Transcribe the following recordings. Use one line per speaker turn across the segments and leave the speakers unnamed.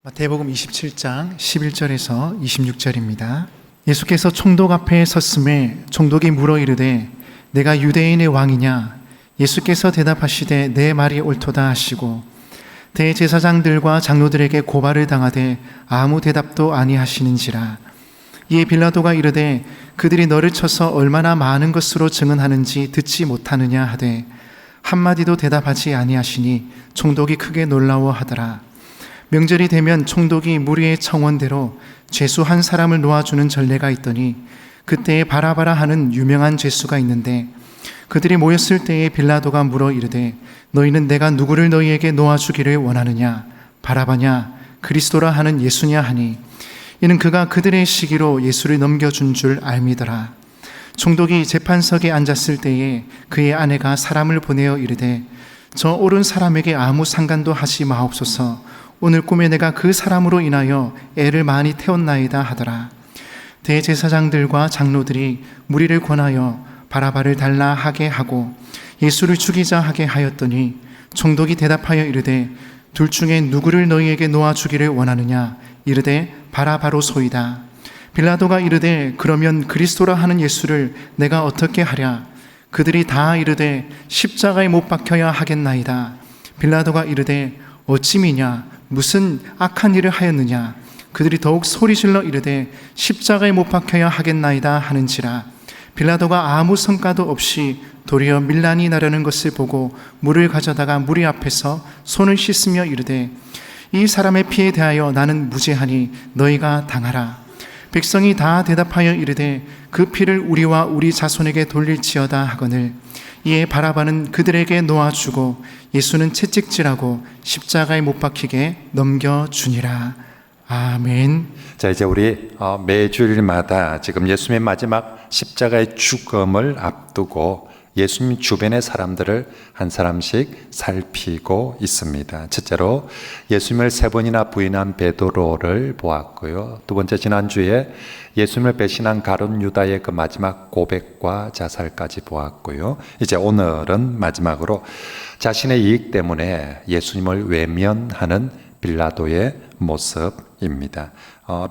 마태복음 27장 11절에서 26절입니다. 예수께서 총독 앞에 섰음에 총독이 물어 이르되 내가 유대인의 왕이냐? 예수께서 대답하시되 내 말이 옳도다 하시고 대제사장들과 장로들에게 고발을 당하되 아무 대답도 아니하시는지라. 이에 빌라도가 이르되 그들이 너를 쳐서 얼마나 많은 것으로 증언하는지 듣지 못하느냐 하되 한마디도 대답하지 아니하시니 총독이 크게 놀라워하더라. 명절이 되면 총독이 무리의 청원대로 죄수 한 사람을 놓아주는 전례가 있더니 그때에 바라바라 하는 유명한 죄수가 있는데 그들이 모였을 때에 빌라도가 물어 이르되 너희는 내가 누구를 너희에게 놓아주기를 원하느냐? 바라바냐? 그리스도라 하는 예수냐 하니 이는 그가 그들의 시기로 예수를 넘겨준 줄 알미더라. 총독이 재판석에 앉았을 때에 그의 아내가 사람을 보내어 이르되 저 옳은 사람에게 아무 상관도 하지 마옵소서. 오늘 꿈에 내가 그 사람으로 인하여 애를 많이 태웠나이다 하더라. 대제사장들과 장로들이 무리를 권하여 바라바를 달라 하게 하고 예수를 죽이자 하게 하였더니 총독이 대답하여 이르되 둘 중에 누구를 너희에게 놓아주기를 원하느냐? 이르되 바라바로소이다. 빌라도가 이르되 그러면 그리스도라 하는 예수를 내가 어떻게 하랴? 그들이 다 이르되 십자가에 못 박혀야 하겠나이다. 빌라도가 이르되 어찌 미냐? 무슨 악한 일을 하였느냐? 그들이 더욱 소리질러 이르되 십자가에 못 박혀야 하겠나이다 하는지라. 빌라도가 아무 성과도 없이 도리어 밀란이 나려는 것을 보고 물을 가져다가 무리 앞에서 손을 씻으며 이르되 이 사람의 피에 대하여 나는 무죄하니 너희가 당하라. 백성이 다 대답하여 이르되 그 피를 우리와 우리 자손에게 돌릴지어다 하거늘. 이에 바라바는 그들에게 놓아주고 예수는 채찍질하고 십자가에 못 박히게 넘겨주니라. 아멘.
자, 이제 우리 매주일마다 지금 예수님의 마지막 십자가의 죽음을 앞두고 예수님 주변의 사람들을 한 사람씩 살피고 있습니다. 첫째로 예수님을 세 번이나 부인한 베드로를 보았고요. 두 번째, 지난주에 예수님을 배신한 가룟 유다의 그 마지막 고백과 자살까지 보았고요. 이제 오늘은 마지막으로 자신의 이익 때문에 예수님을 외면하는 빌라도의 모습입니다.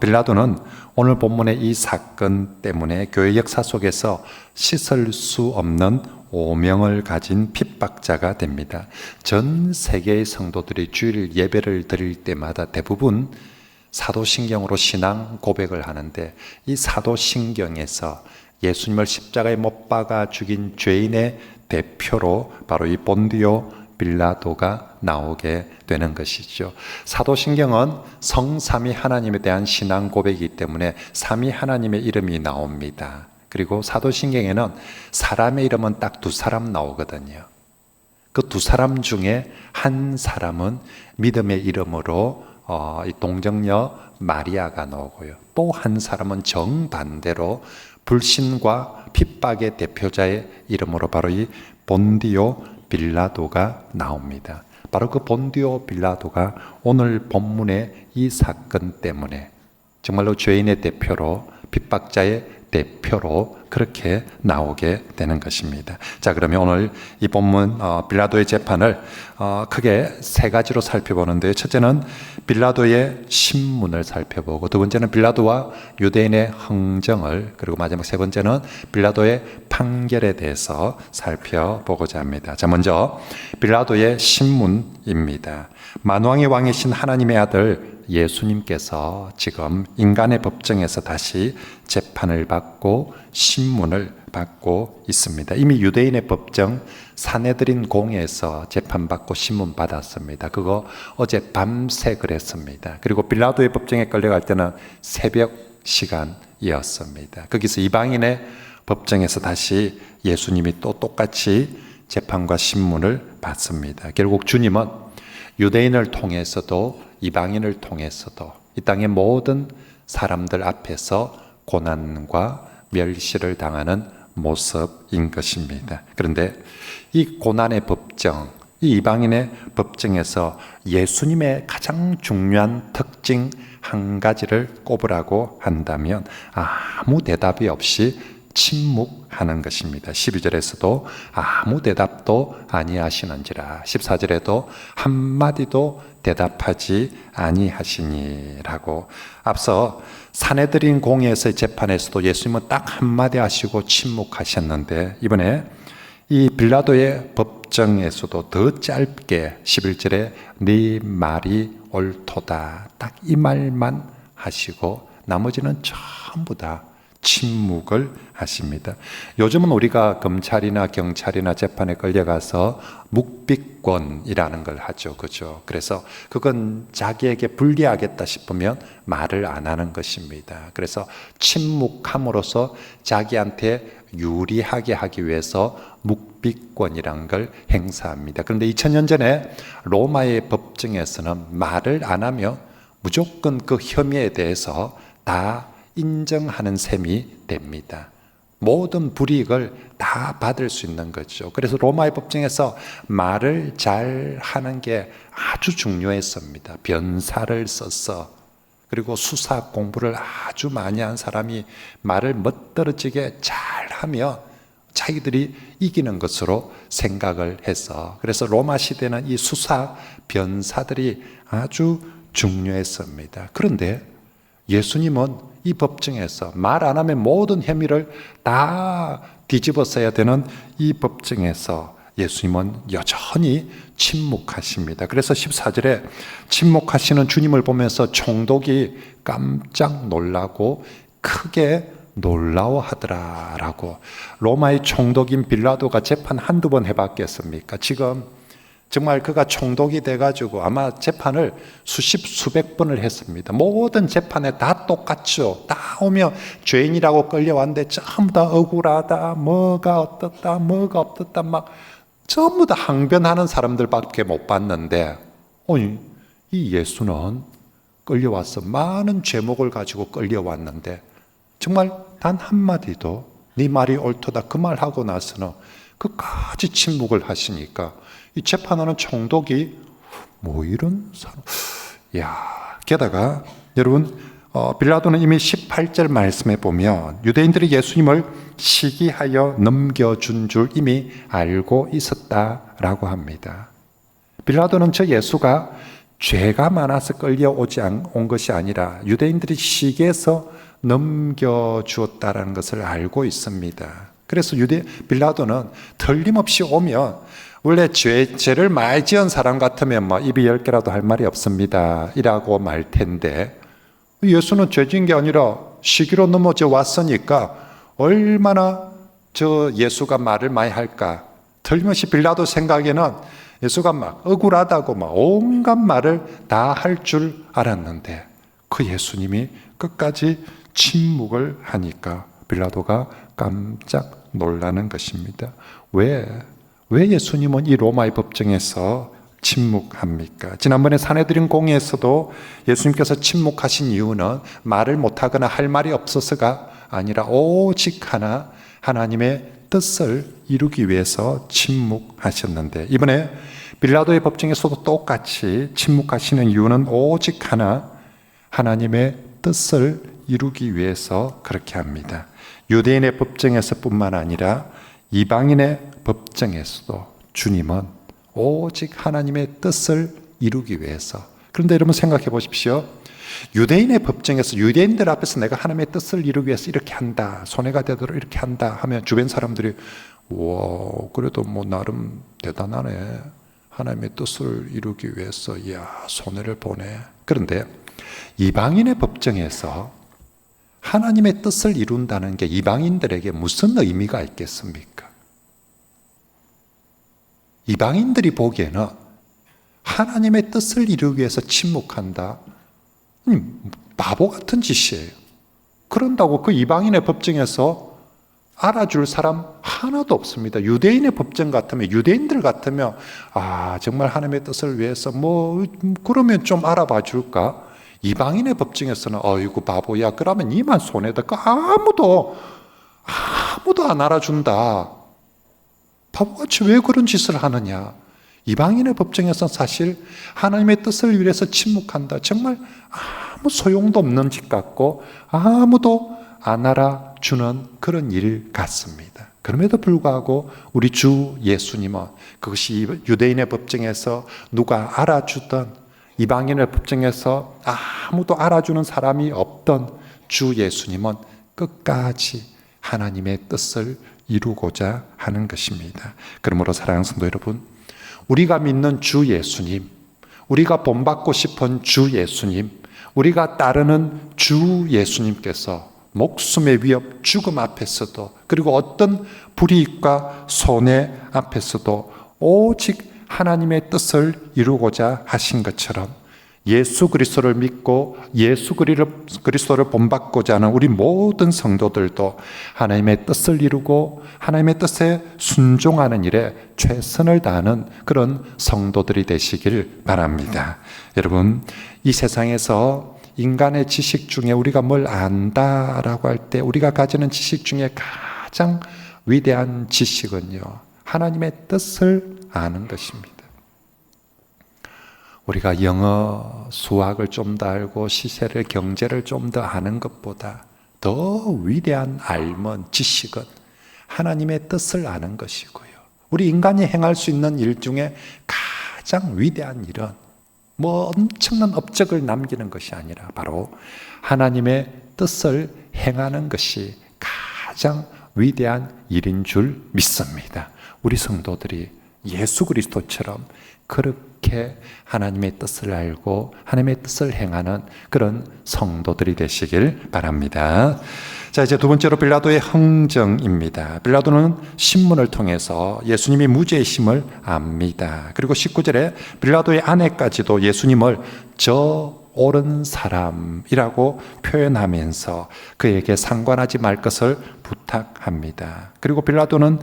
빌라도는 오늘 본문의 이 사건 때문에 교회 역사 속에서 씻을 수 없는 오명을 가진 핍박자가 됩니다. 전 세계의 성도들이 주일 예배를 드릴 때마다 대부분 사도신경으로 신앙 고백을 하는데 이 사도신경에서 예수님을 십자가에 못 박아 죽인 죄인의 대표로 바로 이 본디오 빌라도가 나오게 되는 것이죠. 사도신경은 성삼위 하나님에 대한 신앙 고백이기 때문에 삼위 하나님의 이름이 나옵니다. 그리고 사도신경에는 사람의 이름은 딱 두 사람 나오거든요. 그 두 사람 중에 한 사람은 믿음의 이름으로 이 동정녀 마리아가 나오고요. 또 한 사람은 정반대로 불신과 핍박의 대표자의 이름으로 바로 이 본디오 빌라도가 나옵니다. 바로 그 본디오 빌라도가 오늘 본문의 이 사건 때문에 정말로 죄인의 대표로 핍박자의 대표로 그렇게 나오게 되는 것입니다. 자, 그러면 오늘 이 본문 빌라도의 재판을 크게 세 가지로 살펴보는데요. 첫째는 빌라도의 신문을 살펴보고, 두 번째는 빌라도와 유대인의 흥정을, 그리고 마지막 세 번째는 빌라도의 판결에 대해서 살펴보고자 합니다. 자, 먼저 빌라도의 신문입니다. 만왕의 왕이신 하나님의 아들 예수님께서 지금 인간의 법정에서 다시 재판을 받고 신문을 받고 있습니다. 이미 유대인의 법정 사내들인 공회에서 재판받고 신문 받았습니다. 그거 어제 밤새 그랬습니다. 그리고 빌라도의 법정에 끌려갈 때는 새벽 시간이었습니다. 거기서 이방인의 법정에서 다시 예수님이 또 똑같이 재판과 신문을 받습니다. 결국 주님은 유대인을 통해서도 이방인을 통해서도 이 땅의 모든 사람들 앞에서 고난과 멸시를 당하는 모습인 것입니다. 그런데 이 고난의 법정, 이 이방인의 법정에서 예수님의 가장 중요한 특징 한 가지를 꼽으라고 한다면 아무 대답이 없이 침묵하는 것입니다. 12절에서도 아무 대답도 아니하시는지라, 14절에도 한마디도 대답하지 아니하시니라고. 앞서 사내들인 공회에서의 재판에서도 예수님은 딱 한마디 하시고 침묵하셨는데, 이번에 이 빌라도의 법정에서도 더 짧게 11절에 네 말이 옳도다, 딱 이 말만 하시고 나머지는 전부 다 침묵을 하십니다. 요즘은 우리가 검찰이나 경찰이나 재판에 끌려가서 묵비권이라는 걸 하죠. 그죠? 그래서 그건 자기에게 불리하겠다 싶으면 말을 안 하는 것입니다. 그래서 침묵함으로써 자기한테 유리하게 하기 위해서 묵비권이라는 걸 행사합니다. 그런데 2000년 전에 로마의 법정에서는 말을 안 하면 무조건 그 혐의에 대해서 다 인정하는 셈이 됩니다. 모든 불이익을 다 받을 수 있는 거죠. 그래서 로마의 법정에서 말을 잘 하는 게 아주 중요했습니다. 변사를 써서, 그리고 수사 공부를 아주 많이 한 사람이 말을 멋들어지게 잘하며 자기들이 이기는 것으로 생각을 해서, 그래서 로마 시대는 이 수사 변사들이 아주 중요했습니다. 그런데 예수님은 이 법정에서 말 안 하면 모든 혐의를 다 뒤집어 써야 되는 이 법정에서 예수님은 여전히 침묵하십니다. 그래서 14절에 침묵하시는 주님을 보면서 총독이 깜짝 놀라고 크게 놀라워하더라라고. 로마의 총독인 빌라도가 재판 한두 번 해봤겠습니까? 지금 정말 그가 총독이 돼가지고 아마 재판을 수십 수백 번을 했습니다. 모든 재판에 다 똑같죠. 다 오면 죄인이라고 끌려왔는데 전부 다 억울하다, 뭐가 어떻다, 뭐가 어떻다, 막 전부 다 항변하는 사람들밖에 못 봤는데, 이 예수는 끌려와서 많은 죄목을 가지고 끌려왔는데 정말 단 한마디도 네 말이 옳도다 그 말하고 나서는 끝까지 침묵을 하시니까 이 재판하는 총독이 뭐 이런 사람, 게다가 여러분 빌라도는 이미 18절 말씀에 보면 유대인들이 예수님을 시기하여 넘겨준 줄 이미 알고 있었다라고 합니다. 빌라도는 저 예수가 죄가 많아서 끌려오지 온 것이 아니라 유대인들이 시기해서 넘겨주었다라는 것을 알고 있습니다. 그래서 빌라도는 틀림없이 오면, 원래 죄를 많이 지은 사람 같으면 입이 10개라도 할 말이 없습니다 이라고 말 텐데, 예수는 죄 지은 게 아니라 시기로 넘어져 왔으니까 얼마나 저 예수가 말을 많이 할까. 틀림없이 빌라도 생각에는 예수가 막 억울하다고 막 온갖 말을 다 할 줄 알았는데 그 예수님이 끝까지 침묵을 하니까 빌라도가 깜짝 놀라는 것입니다. 왜 예수님은 이 로마의 법정에서 침묵합니까? 지난번에 사내들인 공회에서도 예수님께서 침묵하신 이유는 말을 못하거나 할 말이 없어서가 아니라 오직 하나 하나님의 뜻을 이루기 위해서 침묵하셨는데, 이번에 빌라도의 법정에서도 똑같이 침묵하시는 이유는 오직 하나 하나님의 뜻을 이루기 위해서 그렇게 합니다. 유대인의 법정에서뿐만 아니라 이방인의 법정에서도 주님은 오직 하나님의 뜻을 이루기 위해서. 그런데 여러분 생각해 보십시오. 유대인의 법정에서 유대인들 앞에서 내가 하나님의 뜻을 이루기 위해서 이렇게 한다, 손해가 되도록 이렇게 한다 하면 주변 사람들이 와, 그래도 뭐 나름 대단하네, 하나님의 뜻을 이루기 위해서 손해를 보네. 그런데 이방인의 법정에서 하나님의 뜻을 이룬다는 게 이방인들에게 무슨 의미가 있겠습니까? 이방인들이 보기에는 하나님의 뜻을 이루기 위해서 침묵한다, 바보 같은 짓이에요. 그런다고 그 이방인의 법정에서 알아줄 사람 하나도 없습니다. 유대인의 법정 같으면, 유대인들 같으면 정말 하나님의 뜻을 위해서 그러면 좀 알아봐 줄까? 이방인의 법정에서는 어이구 바보야, 그러면 니만 손해다, 아무도 안 알아준다, 바보같이 왜 그런 짓을 하느냐. 이방인의 법정에서는 사실 하나님의 뜻을 위해서 침묵한다, 정말 아무 소용도 없는 짓 같고 아무도 안 알아준다 알아주는 그런 일 같습니다. 그럼에도 불구하고 우리 주 예수님은 그것이 유대인의 법정에서 누가 알아주던, 이방인의 법정에서 아무도 알아주는 사람이 없던 주 예수님은 끝까지 하나님의 뜻을 이루고자 하는 것입니다. 그러므로 사랑하는 성도 여러분, 우리가 믿는 주 예수님, 우리가 본받고 싶은 주 예수님, 우리가 따르는 주 예수님께서 목숨의 위협, 죽음 앞에서도, 그리고 어떤 불이익과 손해 앞에서도 오직 하나님의 뜻을 이루고자 하신 것처럼 예수 그리스도를 믿고 예수 그리스도를 본받고자 하는 우리 모든 성도들도 하나님의 뜻을 이루고 하나님의 뜻에 순종하는 일에 최선을 다하는 그런 성도들이 되시길 바랍니다. 여러분, 이 세상에서 인간의 지식 중에 우리가 뭘 안다라고 할 때 우리가 가지는 지식 중에 가장 위대한 지식은요, 하나님의 뜻을 아는 것입니다. 우리가 영어, 수학을 좀 더 알고 시세를, 경제를 좀 더 아는 것보다 더 위대한 알문, 지식은 하나님의 뜻을 아는 것이고요. 우리 인간이 행할 수 있는 일 중에 가장 위대한 일은 엄청난 업적을 남기는 것이 아니라 바로 하나님의 뜻을 행하는 것이 가장 위대한 일인 줄 믿습니다. 우리 성도들이 예수 그리스도처럼 그렇게 하나님의 뜻을 알고 하나님의 뜻을 행하는 그런 성도들이 되시길 바랍니다. 자, 이제 두 번째로 빌라도의 흥정입니다. 빌라도는 신문을 통해서 예수님이 무죄이심을 압니다. 그리고 19절에 빌라도의 아내까지도 예수님을 저 옳은 사람이라고 표현하면서 그에게 상관하지 말 것을 부탁합니다. 그리고 빌라도는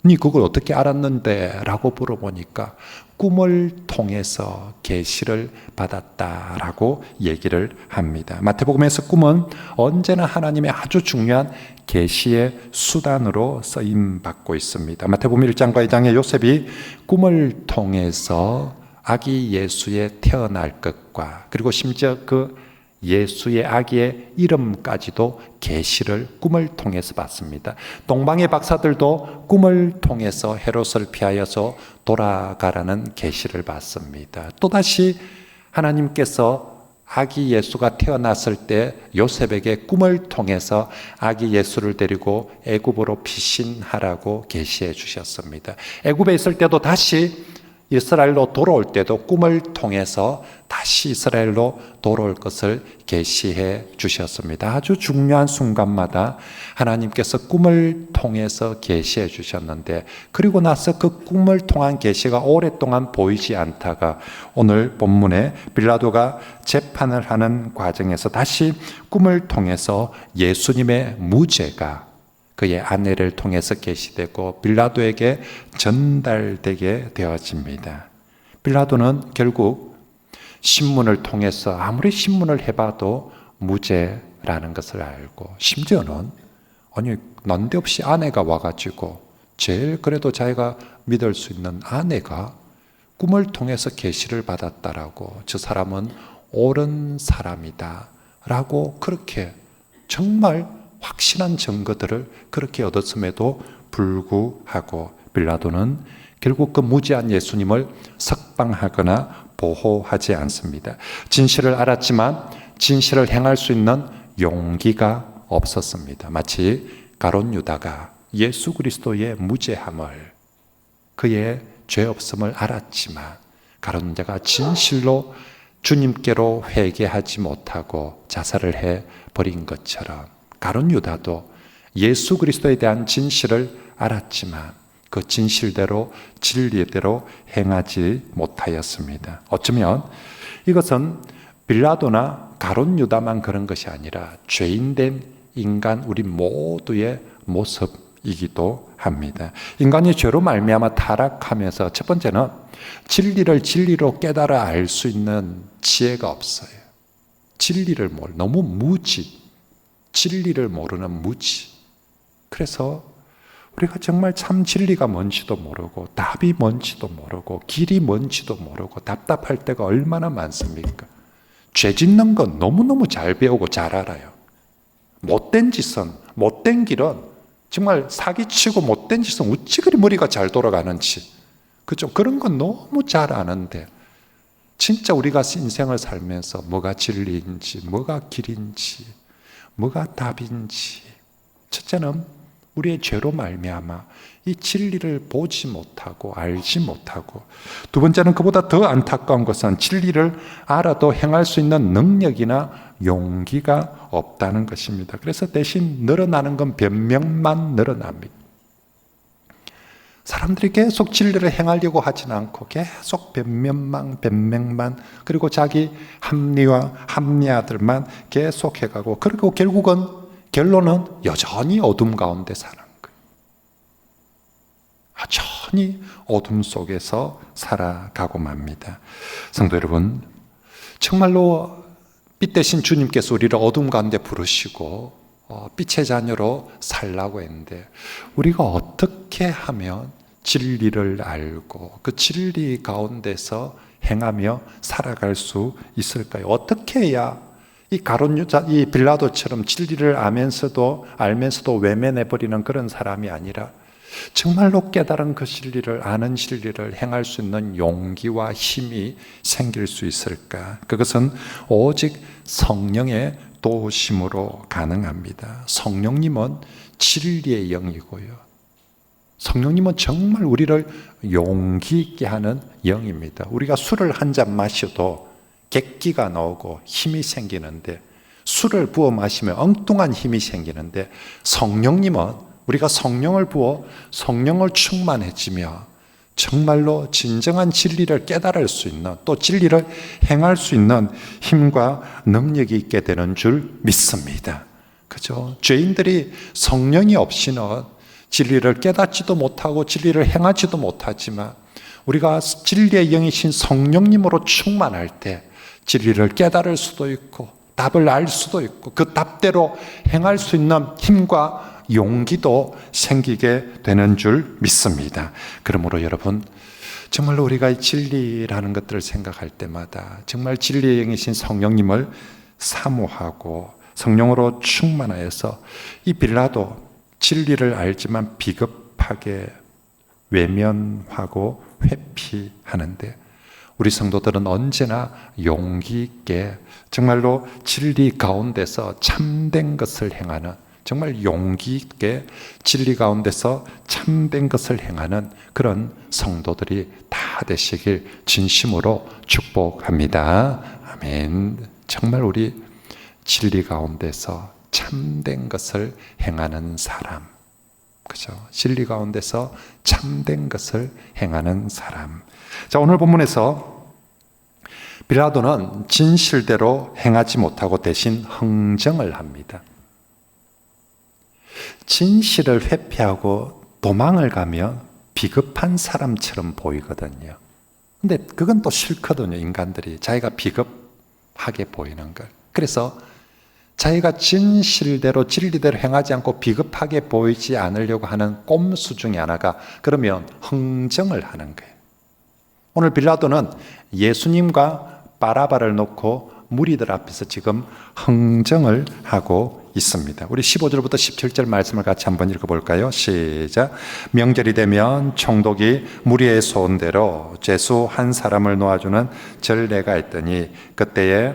니 그걸 어떻게 알았는데? 라고 물어보니까 꿈을 통해서 계시를 받았다라고 얘기를 합니다. 마태복음에서 꿈은 언제나 하나님의 아주 중요한 계시의 수단으로 쓰임받고 있습니다. 마태복음 1장과 2장에 요셉이 꿈을 통해서 아기 예수의 태어날 것과 그리고 심지어 그 예수의 아기의 이름까지도 계시를 꿈을 통해서 받습니다. 동방의 박사들도 꿈을 통해서 헤롯을 피하여서 돌아가라는 계시를 받습니다. 또다시 하나님께서 아기 예수가 태어났을 때 요셉에게 꿈을 통해서 아기 예수를 데리고 애굽으로 피신하라고 계시해 주셨습니다. 애굽에 있을 때도 다시 이스라엘로 돌아올 때도 꿈을 통해서 다시 이스라엘로 돌아올 것을 계시해 주셨습니다. 아주 중요한 순간마다 하나님께서 꿈을 통해서 계시해 주셨는데, 그리고 나서 그 꿈을 통한 계시가 오랫동안 보이지 않다가 오늘 본문에 빌라도가 재판을 하는 과정에서 다시 꿈을 통해서 예수님의 무죄가 그의 아내를 통해서 계시되고 빌라도에게 전달되게 되어집니다. 빌라도는 결국 신문을 통해서 아무리 신문을 해봐도 무죄라는 것을 알고, 심지어는 난데없이 아내가 와가지고 제일 그래도 자기가 믿을 수 있는 아내가 꿈을 통해서 계시를 받았다라고, 저 사람은 옳은 사람이다 라고 그렇게 정말 확실한 증거들을 그렇게 얻었음에도 불구하고 빌라도는 결국 그 무죄한 예수님을 석방하거나 보호하지 않습니다. 진실을 알았지만 진실을 행할 수 있는 용기가 없었습니다. 마치 가룟 유다가 예수 그리스도의 무죄함을, 그의 죄 없음을 알았지만 가룟 유다가 진실로 주님께로 회개하지 못하고 자살을 해버린 것처럼 가룟 유다도 예수 그리스도에 대한 진실을 알았지만 그 진실대로 진리대로 행하지 못하였습니다. 어쩌면 이것은 빌라도나 가룟 유다만 그런 것이 아니라 죄인된 인간 우리 모두의 모습이기도 합니다. 인간이 죄로 말미암아 타락하면서 첫 번째는 진리를 진리로 깨달아 알 수 있는 지혜가 없어요. 진리를 너무 진리를 모르는 무지. 그래서 우리가 정말 참 진리가 뭔지도 모르고 답이 뭔지도 모르고 길이 뭔지도 모르고 답답할 때가 얼마나 많습니까? 죄 짓는 건 너무너무 잘 배우고 잘 알아요. 못된 짓은 못된 길은 정말 사기치고 못된 짓은 어찌 그리 머리가 잘 돌아가는지, 그죠? 그런 건 너무 잘 아는데 진짜 우리가 인생을 살면서 뭐가 진리인지, 뭐가 길인지, 뭐가 답인지, 첫째는 우리의 죄로 말미암아 이 진리를 보지 못하고 알지 못하고, 두 번째는 그보다 더 안타까운 것은 진리를 알아도 행할 수 있는 능력이나 용기가 없다는 것입니다. 그래서 대신 늘어나는 건 변명만 늘어납니다. 사람들이 계속 진리를 행하려고 하지는 않고 계속 변명만, 그리고 자기 합리화들만 계속 해가고, 그리고 결론은 여전히 어둠 가운데 사는 거예요. 여전히 어둠 속에서 살아가고 맙니다. 성도 여러분, 정말로 빛 대신 주님께서 우리를 어둠 가운데 부르시고 빛의 자녀로 살라고 했는데, 우리가 어떻게 하면 진리를 알고 그 진리 가운데서 행하며 살아갈 수 있을까요? 어떻게 해야 이 가룟 유다, 이 빌라도처럼 진리를 알면서도 외면해버리는 그런 사람이 아니라 정말로 깨달은 그 진리를, 아는 진리를 행할 수 있는 용기와 힘이 생길 수 있을까? 그것은 오직 성령의 도우심으로 가능합니다. 성령님은 진리의 영이고요, 성령님은 정말 우리를 용기 있게 하는 영입니다. 우리가 술을 한 잔 마셔도 객기가 나오고 힘이 생기는데, 술을 부어 마시면 엉뚱한 힘이 생기는데, 성령님은 우리가 성령을 부어 성령을 충만해지며 정말로 진정한 진리를 깨달을 수 있는, 또 진리를 행할 수 있는 힘과 능력이 있게 되는 줄 믿습니다. 그죠? 죄인들이 성령이 없이는 진리를 깨닫지도 못하고 진리를 행하지도 못하지만, 우리가 진리의 영이신 성령님으로 충만할 때 진리를 깨달을 수도 있고 답을 알 수도 있고 그 답대로 행할 수 있는 힘과 용기도 생기게 되는 줄 믿습니다. 그러므로 여러분, 정말로 우리가 이 진리라는 것들을 생각할 때마다 정말 진리의 영이신 성령님을 사모하고 성령으로 충만하여서, 이 빌라도 진리를 알지만 비겁하게 외면하고 회피하는데, 우리 성도들은 언제나 용기 있게 정말로 진리 가운데서 참된 것을 행하는, 정말 용기 있게 진리 가운데서 참된 것을 행하는 그런 성도들이 다 되시길 진심으로 축복합니다. 아멘. 정말 우리 진리 가운데서 참된 것을 행하는 사람, 그죠? 진리 가운데서 참된 것을 행하는 사람. 자, 오늘 본문에서 빌라도는 진실대로 행하지 못하고 대신 흥정을 합니다. 진실을 회피하고 도망을 가면 비겁한 사람처럼 보이거든요. 근데 그건 또 싫거든요. 인간들이 자기가 비겁하게 보이는 걸. 그래서 자기가 진실대로 진리대로 행하지 않고 비겁하게 보이지 않으려고 하는 꼼수 중에 하나가, 그러면 흥정을 하는 거예요. 오늘 빌라도는 예수님과 바라바를 놓고 무리들 앞에서 지금 흥정을 하고 있습니다. 우리 15절부터 17절 말씀을 같이 한번 읽어볼까요? 시작. 명절이 되면 총독이 무리의 소원대로 죄수 한 사람을 놓아주는 전례가 있더니, 그때에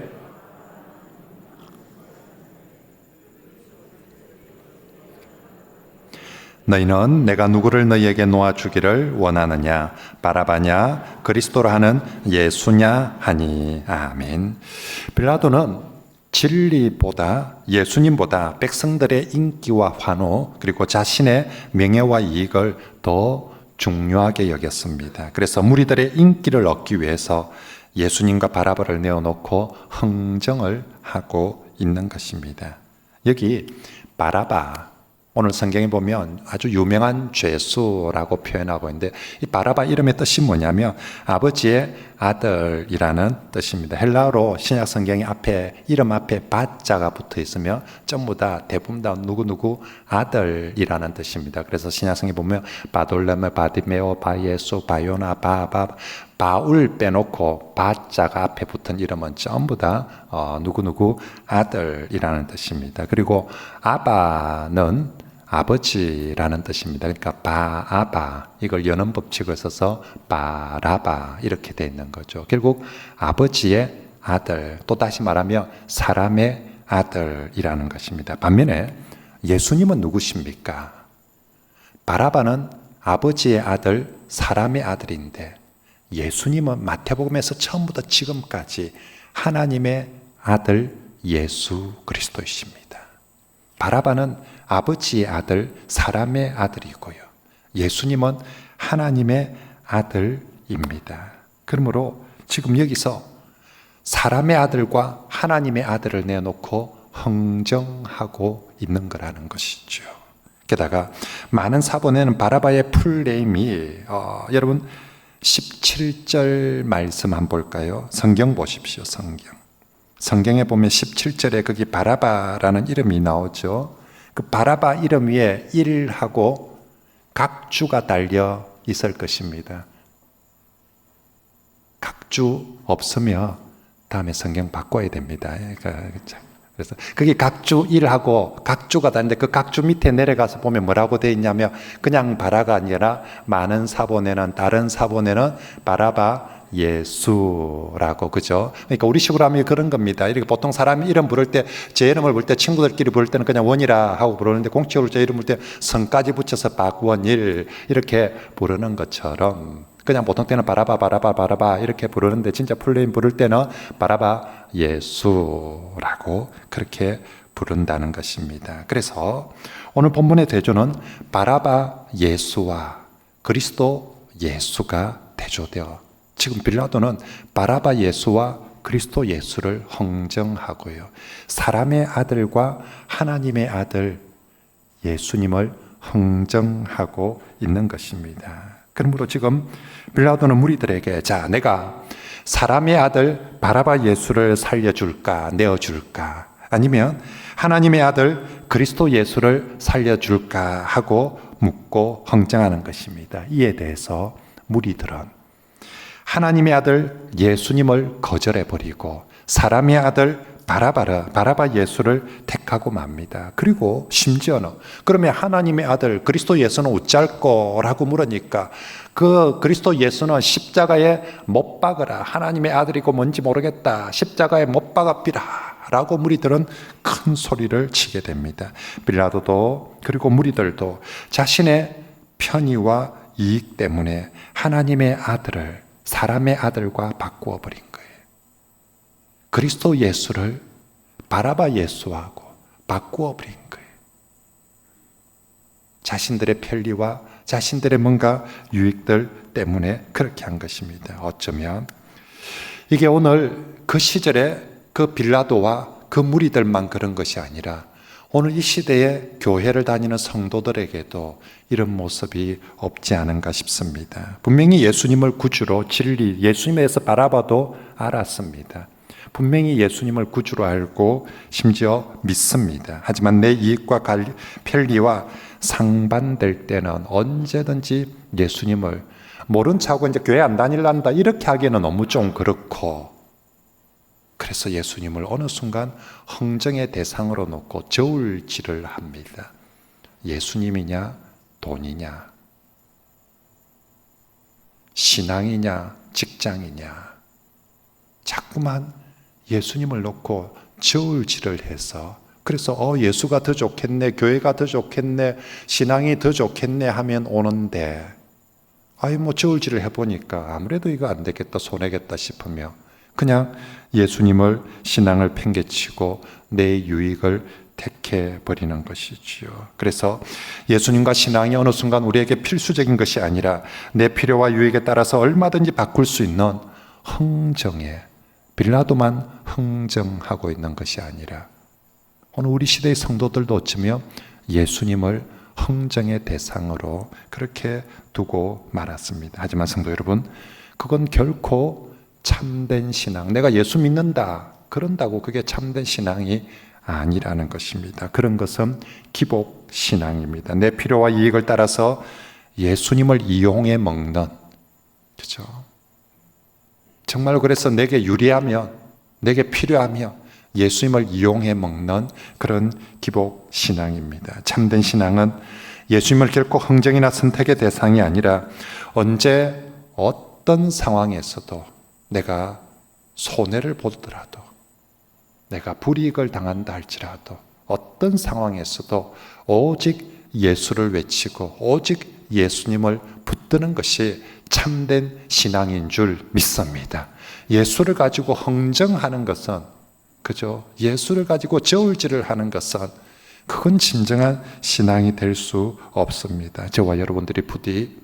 너희는 내가 누구를 너희에게 놓아주기를 원하느냐? 바라바냐? 그리스도라 하는 예수냐? 하니. 아멘. 빌라도는 진리보다, 예수님보다 백성들의 인기와 환호, 그리고 자신의 명예와 이익을 더 중요하게 여겼습니다. 그래서 무리들의 인기를 얻기 위해서 예수님과 바라바를 내어놓고 흥정을 하고 있는 것입니다. 여기 바라바, 오늘 성경에 보면 아주 유명한 죄수라고 표현하고 있는데, 이 바라바 이름의 뜻이 뭐냐면 아버지의 아들이라는 뜻입니다. 헬라어로 신약 성경의 앞에 이름 앞에 바자가 붙어 있으면 전부 다 대부분 다 누구누구 아들이라는 뜻입니다. 그래서 신약 성경 보면 바돌레메, 바디메오, 바예수, 바요나, 바울 빼놓고 바자가 앞에 붙은 이름은 전부 다 누구누구 아들이라는 뜻입니다. 그리고 아바는 아버지라는 뜻입니다. 그러니까 바아바, 이걸 연음 법칙을 써서 바라바 이렇게 돼 있는 거죠. 결국 아버지의 아들, 또 다시 말하면 사람의 아들이라는 것입니다. 반면에 예수님은 누구십니까? 바라바는 아버지의 아들, 사람의 아들인데 예수님은 마태복음에서 처음부터 지금까지 하나님의 아들 예수 그리스도이십니다. 바라바는 아버지의 아들, 사람의 아들이고요. 예수님은 하나님의 아들입니다. 그러므로 지금 여기서 사람의 아들과 하나님의 아들을 내놓고 흥정하고 있는 거라는 것이죠. 게다가 많은 사본에는 바라바의 풀네임이 여러분 17절 말씀 한번 볼까요? 성경 보십시오. 성경에 보면 17절에 거기 바라바라는 이름이 나오죠. 그 바라바 이름 위에 1하고 각주가 달려 있을 것입니다. 각주 없으면 다음에 성경 바꿔야 됩니다. 그래서 거기 각주 1하고 각주가 다른데 그 각주 밑에 내려가서 보면 뭐라고 되어 있냐면 그냥 바라가 아니라 많은 사본에는 다른 사본에는 바라바 예수라고, 그죠? 그러니까 우리식으로 하면 그런 겁니다. 이렇게 보통 사람이 이름 부를 때, 제 이름을 부를 때, 친구들끼리 부를 때는 그냥 원이라 하고 부르는데, 공식적으로 제 이름 부를 때 성까지 붙여서 박원일 이렇게 부르는 것처럼, 그냥 보통 때는 바라바 이렇게 부르는데, 진짜 풀네임 부를 때는 바라바 예수라고 그렇게 부른다는 것입니다. 그래서 오늘 본문의 대조는 바라바 예수와 그리스도 예수가 대조되어, 지금 빌라도는 바라바 예수와 그리스도 예수를 흥정하고요. 사람의 아들과 하나님의 아들 예수님을 흥정하고 있는 것입니다. 그러므로 지금 빌라도는 무리들에게, 자, 내가 사람의 아들 바라바 예수를 살려줄까, 내어줄까, 아니면 하나님의 아들 그리스도 예수를 살려줄까 하고 묻고 흥정하는 것입니다. 이에 대해서 무리들은 하나님의 아들 예수님을 거절해버리고 사람의 아들 바라바 예수를 택하고 맙니다. 그리고 심지어는 그러면 하나님의 아들 그리스도 예수는 어쩔 거라고 물으니까 그 그리스도 예수는 십자가에 못 박으라, 하나님의 아들이고 뭔지 모르겠다, 십자가에 못 박아비라 라고 무리들은 큰 소리를 치게 됩니다. 빌라도도 그리고 무리들도 자신의 편의와 이익 때문에 하나님의 아들을 사람의 아들과 바꾸어 버린 거예요. 그리스도 예수를 바라바 예수하고 바꾸어 버린 거예요. 자신들의 편리와 자신들의 뭔가 유익들 때문에 그렇게 한 것입니다. 어쩌면 이게 오늘 그 시절에 그 빌라도와 그 무리들만 그런 것이 아니라 오늘 이 시대에 교회를 다니는 성도들에게도 이런 모습이 없지 않은가 싶습니다. 분명히 예수님을 구주로, 진리, 예수님에 대해서 바라봐도 알았습니다. 분명히 예수님을 구주로 알고 심지어 믿습니다. 하지만 내 이익과 편리와 상반될 때는 언제든지 예수님을 모른 척하고 이제 교회 안 다닐란다 이렇게 하기에는 너무 좀 그렇고, 그래서 예수님을 어느 순간 흥정의 대상으로 놓고 저울질을 합니다. 예수님이냐 돈이냐, 신앙이냐 직장이냐, 자꾸만 예수님을 놓고 저울질을 해서, 그래서 예수가 더 좋겠네, 교회가 더 좋겠네, 신앙이 더 좋겠네 하면 오는데, 저울질을 해보니까 아무래도 이거 안 되겠다, 손해겠다 싶으며 그냥 예수님을, 신앙을 팽개치고 내 유익을 택해 버리는 것이지요. 그래서 예수님과 신앙이 어느 순간 우리에게 필수적인 것이 아니라 내 필요와 유익에 따라서 얼마든지 바꿀 수 있는 흥정에, 빌라도만 흥정하고 있는 것이 아니라 오늘 우리 시대의 성도들도 어쩌면 예수님을 흥정의 대상으로 그렇게 두고 말았습니다. 하지만 성도 여러분, 그건 결코 참된 신앙, 내가 예수 믿는다 그런다고 그게 참된 신앙이 아니라는 것입니다. 그런 것은 기복 신앙입니다. 내 필요와 이익을 따라서 예수님을 이용해 먹는, 그죠? 정말 그래서 내게 유리하면, 내게 필요하면 예수님을 이용해 먹는 그런 기복 신앙입니다. 참된 신앙은 예수님을 결코 흥정이나 선택의 대상이 아니라 언제 어떤 상황에서도 내가 손해를 보더라도, 내가 불이익을 당한다 할지라도 어떤 상황에서도 오직 예수를 외치고 오직 예수님을 붙드는 것이 참된 신앙인 줄 믿습니다. 예수를 가지고 흥정하는 것은, 그죠? 예수를 가지고 저울질을 하는 것은 그건 진정한 신앙이 될 수 없습니다. 저와 여러분들이 부디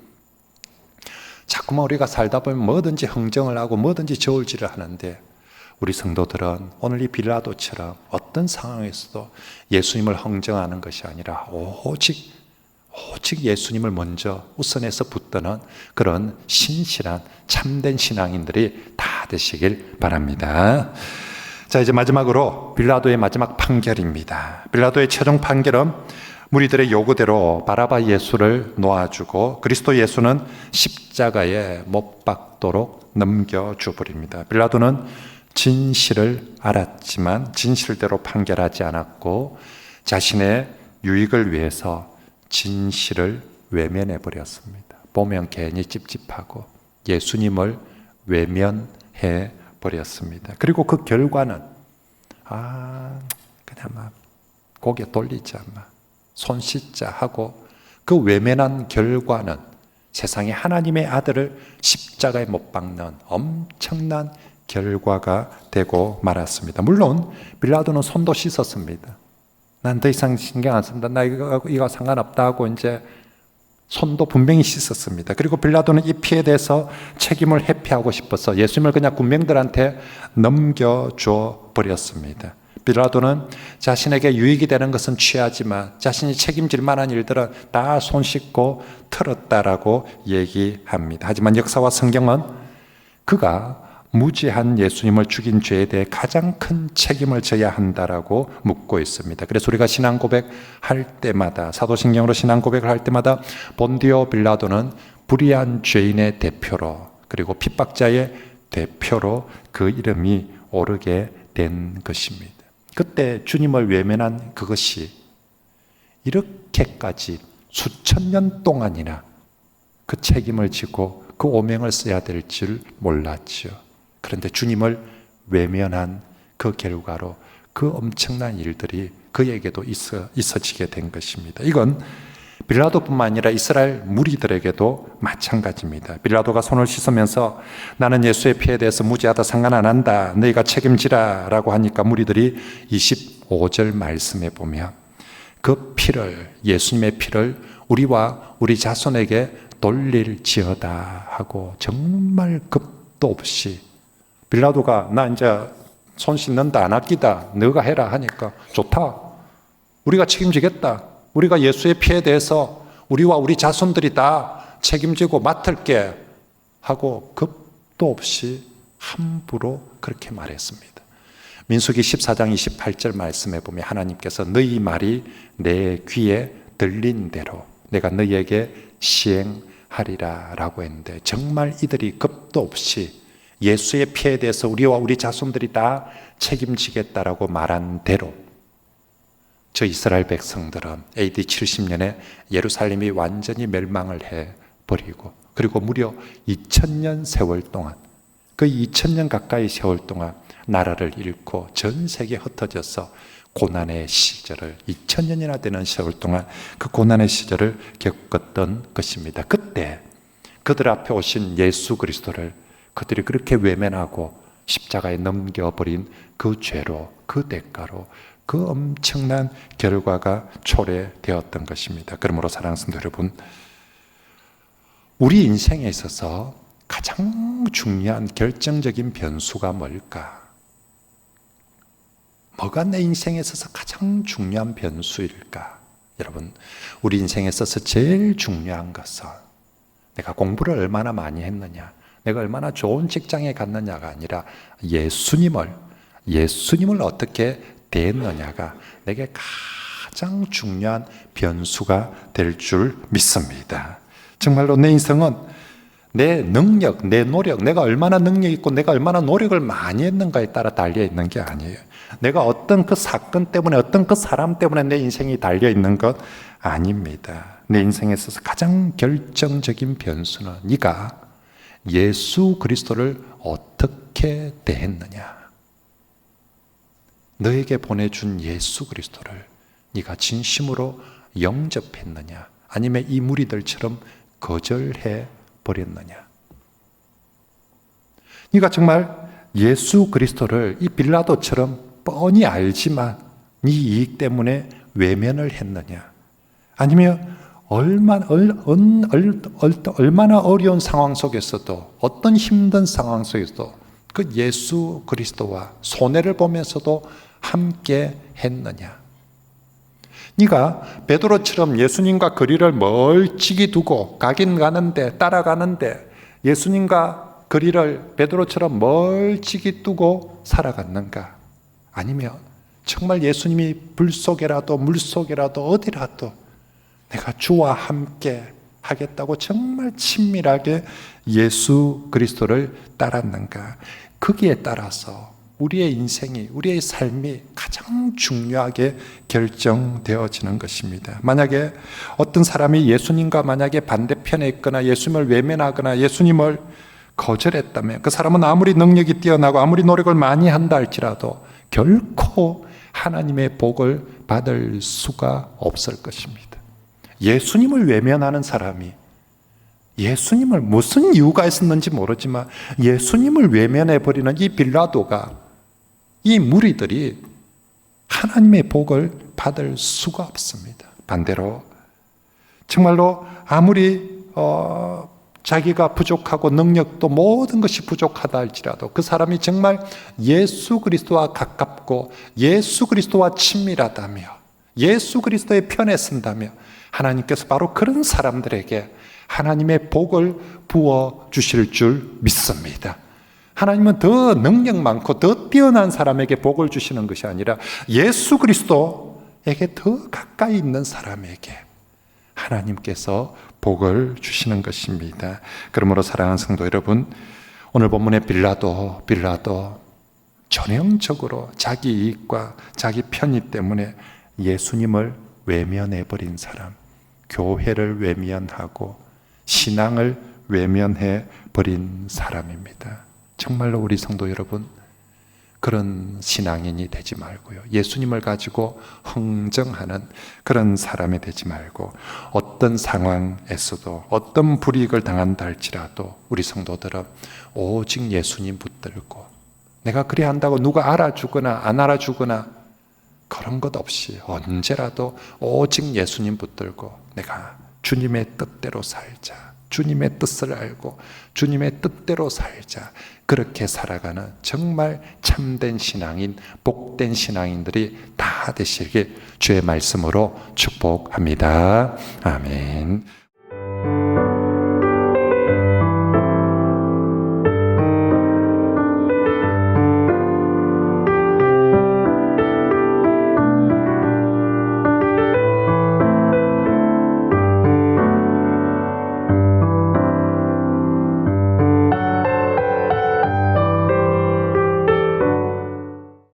자꾸만 우리가 살다 보면 뭐든지 흥정을 하고 뭐든지 저울질을 하는데, 우리 성도들은 오늘 이 빌라도처럼 어떤 상황에서도 예수님을 흥정하는 것이 아니라 오직 예수님을 먼저 우선해서 붙드는 그런 신실한 참된 신앙인들이 다 되시길 바랍니다. 자, 이제 마지막으로 빌라도의 마지막 판결입니다. 빌라도의 최종 판결은 무리들의 요구대로 바라바 예수를 놓아주고 그리스도 예수는 십자가에 못 박도록 넘겨줘버립니다. 빌라도는 진실을 알았지만 진실대로 판결하지 않았고 자신의 유익을 위해서 진실을 외면해 버렸습니다. 보면 괜히 찝찝하고 예수님을 외면해 버렸습니다. 그리고 그 결과는 그냥 막 고개 돌리자, 손 씻자 하고 그 외면한 결과는 세상에 하나님의 아들을 십자가에 못 박는 엄청난 결과가 되고 말았습니다. 물론 빌라도는 손도 씻었습니다. 난 더 이상 신경 안 쓴다, 나 이거 상관없다 하고 이제 손도 분명히 씻었습니다. 그리고 빌라도는 이 피에 대해서 책임을 회피하고 싶어서 예수님을 그냥 군병들한테 넘겨줘 버렸습니다. 빌라도는 자신에게 유익이 되는 것은 취하지만 자신이 책임질 만한 일들은 다 손 씻고 털었다라고 얘기합니다. 하지만 역사와 성경은 그가 무지한 예수님을 죽인 죄에 대해 가장 큰 책임을 져야 한다라고 묻고 있습니다. 그래서 우리가 신앙 고백할 때마다, 사도신경으로 신앙 고백을 할 때마다 본디오 빌라도는 불의한 죄인의 대표로, 그리고 핍박자의 대표로 그 이름이 오르게 된 것입니다. 그때 주님을 외면한 그것이 이렇게까지 수천 년 동안이나 그 책임을 지고 그 오명을 써야 될 줄 몰랐죠. 그런데 주님을 외면한 그 결과로 그 엄청난 일들이 그에게도 있어지게 된 것입니다. 이건 빌라도뿐만 아니라 이스라엘 무리들에게도 마찬가지입니다. 빌라도가 손을 씻으면서 나는 예수의 피에 대해서 무지하다, 상관 안 한다, 너희가 책임지라 라고 하니까 무리들이 25절 말씀에 보면 그 피를, 예수님의 피를 우리와 우리 자손에게 돌릴지어다 하고 정말 겁도 없이, 빌라도가 나 이제 손 씻는다, 안 아끼다, 너가 해라 하니까 좋다, 우리가 책임지겠다, 우리가 예수의 피에 대해서 우리와 우리 자손들이 다 책임지고 맡을게 하고 겁도 없이 함부로 그렇게 말했습니다. 민수기 14장 28절 말씀에 보면 하나님께서 너희 말이 내 귀에 들린 대로 내가 너희에게 시행하리라 라고 했는데, 정말 이들이 겁도 없이 예수의 피에 대해서 우리와 우리 자손들이 다 책임지겠다라고 말한 대로 저 이스라엘 백성들은 AD 70년에 예루살렘이 완전히 멸망을 해버리고, 그리고 무려 2000년 세월 동안, 그 2000년 가까이 세월 동안 나라를 잃고 전 세계에 흩어져서 고난의 시절을, 2000년이나 되는 세월 동안 그 고난의 시절을 겪었던 것입니다. 그때 그들 앞에 오신 예수 그리스도를 그들이 그렇게 외면하고 십자가에 넘겨버린 그 죄로, 그 대가로 그 엄청난 결과가 초래되었던 것입니다. 그러므로 사랑하는 성도 여러분, 우리 인생에 있어서 가장 중요한 결정적인 변수가 뭘까? 뭐가 내 인생에 있어서 가장 중요한 변수일까? 여러분, 우리 인생에 있어서 제일 중요한 것은 내가 공부를 얼마나 많이 했느냐, 내가 얼마나 좋은 직장에 갔느냐가 아니라 예수님을 어떻게 대했느냐가 내게 가장 중요한 변수가 될 줄 믿습니다. 정말로 내 인생은 내 능력, 내 노력, 내가 얼마나 능력 있고 내가 얼마나 노력을 많이 했는가에 따라 달려 있는 게 아니에요. 내가 어떤 그 사건 때문에, 어떤 그 사람 때문에 내 인생이 달려 있는 것 아닙니다. 내 인생에 있어서 가장 결정적인 변수는 네가 예수 그리스도를 어떻게 대했느냐. 너에게 보내준 예수 그리스도를 네가 진심으로 영접했느냐, 아니면 이 무리들처럼 거절해 버렸느냐. 네가 정말 예수 그리스도를 이 빌라도처럼 뻔히 알지만 네 이익 때문에 외면을 했느냐, 아니면 얼마나 어려운 상황 속에서도, 어떤 힘든 상황 속에서도 그 예수 그리스도와 손해를 보면서도 함께 했느냐. 네가 베드로처럼 예수님과 거리를 멀찍이 두고 가긴 가는데, 따라가는데 예수님과 거리를 베드로처럼 멀찍이 두고 살아갔는가? 아니면 정말 예수님이 불 속에라도 물 속에라도 어디라도 내가 주와 함께 하겠다고 정말 친밀하게 예수 그리스도를 따랐는가? 거기에 따라서 우리의 인생이, 우리의 삶이 가장 중요하게 결정되어지는 것입니다. 만약에 어떤 사람이 예수님과 만약에 반대편에 있거나 예수님을 외면하거나 예수님을 거절했다면 그 사람은 아무리 능력이 뛰어나고 아무리 노력을 많이 한다 할지라도 결코 하나님의 복을 받을 수가 없을 것입니다. 예수님을 외면하는 사람이, 예수님을 무슨 이유가 있었는지 모르지만 예수님을 외면해버리는 이 빌라도가, 이 무리들이 하나님의 복을 받을 수가 없습니다. 반대로 정말로 아무리 자기가 부족하고 능력도 모든 것이 부족하다 할지라도 그 사람이 정말 예수 그리스도와 가깝고 예수 그리스도와 친밀하다며 예수 그리스도의 편에 쓴다며 하나님께서 바로 그런 사람들에게 하나님의 복을 부어 주실 줄 믿습니다. 하나님은 더 능력 많고 더 뛰어난 사람에게 복을 주시는 것이 아니라 예수 그리스도에게 더 가까이 있는 사람에게 하나님께서 복을 주시는 것입니다. 그러므로 사랑하는 성도 여러분, 오늘 본문의 빌라도 전형적으로 자기 이익과 자기 편의 때문에 예수님을 외면해버린 사람, 교회를 외면하고 신앙을 외면해버린 사람입니다. 정말로 우리 성도 여러분, 그런 신앙인이 되지 말고요, 예수님을 가지고 흥정하는 그런 사람이 되지 말고, 어떤 상황에서도 어떤 불이익을 당한다 할지라도 우리 성도들은 오직 예수님 붙들고, 내가 그래 한다고 누가 알아주거나 안 알아주거나 그런 것 없이 언제라도 오직 예수님 붙들고 내가 주님의 뜻대로 살자, 주님의 뜻을 알고 주님의 뜻대로 살자, 그렇게 살아가는 정말 참된 신앙인, 복된 신앙인들이 다 되시길 주의 말씀으로 축복합니다. 아멘.